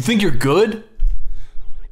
You think you're good?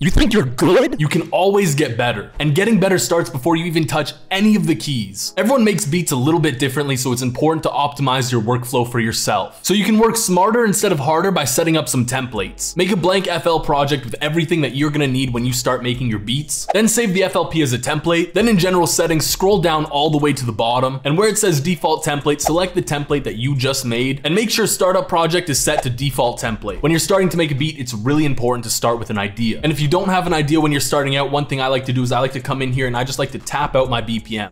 You think you're good? You can always get better, and getting better starts before you even touch any of the keys. Everyone makes beats a little bit differently, so it's important to optimize your workflow for yourself. So you can work smarter instead of harder by setting up some templates. Make a blank FL project with everything that you're gonna need when you start making your beats, then save the FLP as a template, then in general settings, scroll down all the way to the bottom, and where it says default template, select the template that you just made, and make sure startup project is set to default template. When you're starting to make a beat, it's really important to start with an idea. And if you don't have an idea when you're starting out, one thing I like to do is I like to come in here and I just like to tap out my BPM.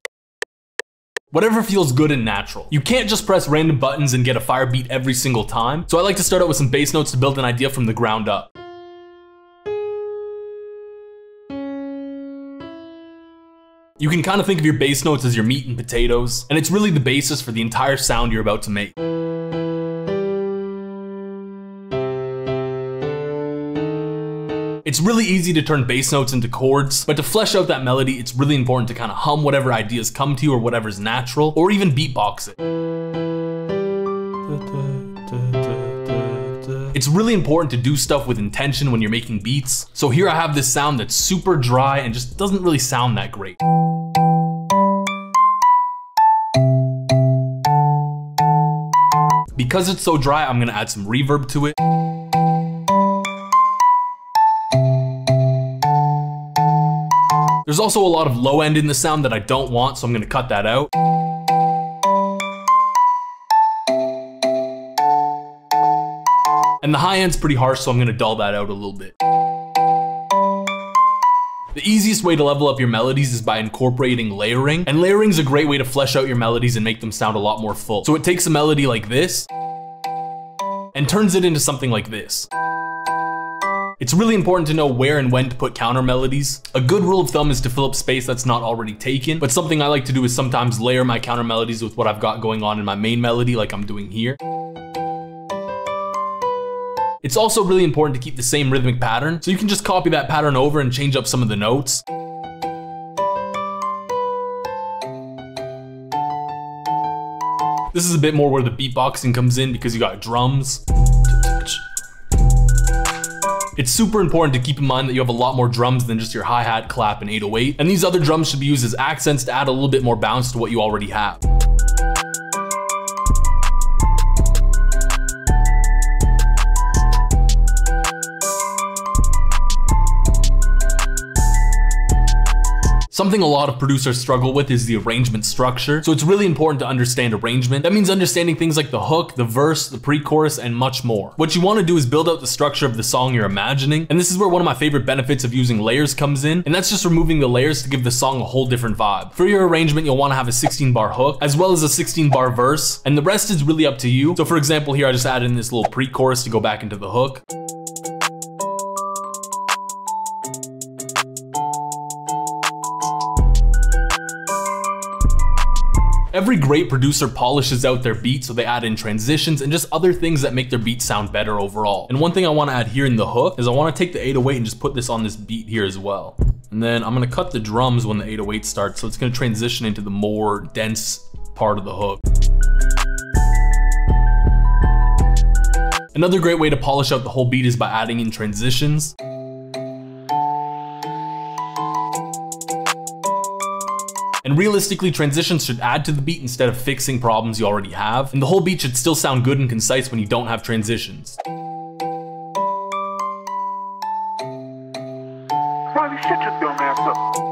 Whatever feels good and natural. You can't just press random buttons and get a fire beat every single time, so I like to start out with some bass notes to build an idea from the ground up. You can kind of think of your bass notes as your meat and potatoes, and it's really the basis for the entire sound you're about to make. It's really easy to turn bass notes into chords, but to flesh out that melody, it's really important to kind of hum whatever ideas come to you or whatever's natural, or even beatbox it. It's really important to do stuff with intention when you're making beats. So here I have this sound that's super dry and just doesn't really sound that great. Because it's so dry, I'm gonna add some reverb to it. There's also a lot of low end in the sound that I don't want, so I'm gonna cut that out. And the high end's pretty harsh, so I'm gonna dull that out a little bit. The easiest way to level up your melodies is by incorporating layering, and layering is a great way to flesh out your melodies and make them sound a lot more full. So it takes a melody like this and turns it into something like this. It's really important to know where and when to put counter melodies. A good rule of thumb is to fill up space that's not already taken, but something I like to do is sometimes layer my counter melodies with what I've got going on in my main melody, like I'm doing here. It's also really important to keep the same rhythmic pattern, so you can just copy that pattern over and change up some of the notes. This is a bit more where the beatboxing comes in because you got drums. It's super important to keep in mind that you have a lot more drums than just your hi-hat, clap, and 808, and these other drums should be used as accents to add a little bit more bounce to what you already have. Something a lot of producers struggle with is the arrangement structure, so it's really important to understand arrangement. That means understanding things like the hook, the verse, the pre-chorus, and much more. What you want to do is build out the structure of the song you're imagining, and this is where one of my favorite benefits of using layers comes in, and that's just removing the layers to give the song a whole different vibe. For your arrangement, you'll want to have a 16-bar hook, as well as a 16-bar verse, and the rest is really up to you. So for example, here I just added in this little pre-chorus to go back into the hook. Every great producer polishes out their beat, so they add in transitions and just other things that make their beat sound better overall. And one thing I want to add here in the hook is I want to take the 808 and just put this on this beat here as well. And then I'm going to cut the drums when the 808 starts, so it's going to transition into the more dense part of the hook. Another great way to polish out the whole beat is by adding in transitions. And realistically, transitions should add to the beat instead of fixing problems you already have, and the whole beat should still sound good and concise when you don't have transitions. Riley, shut your dumb ass up.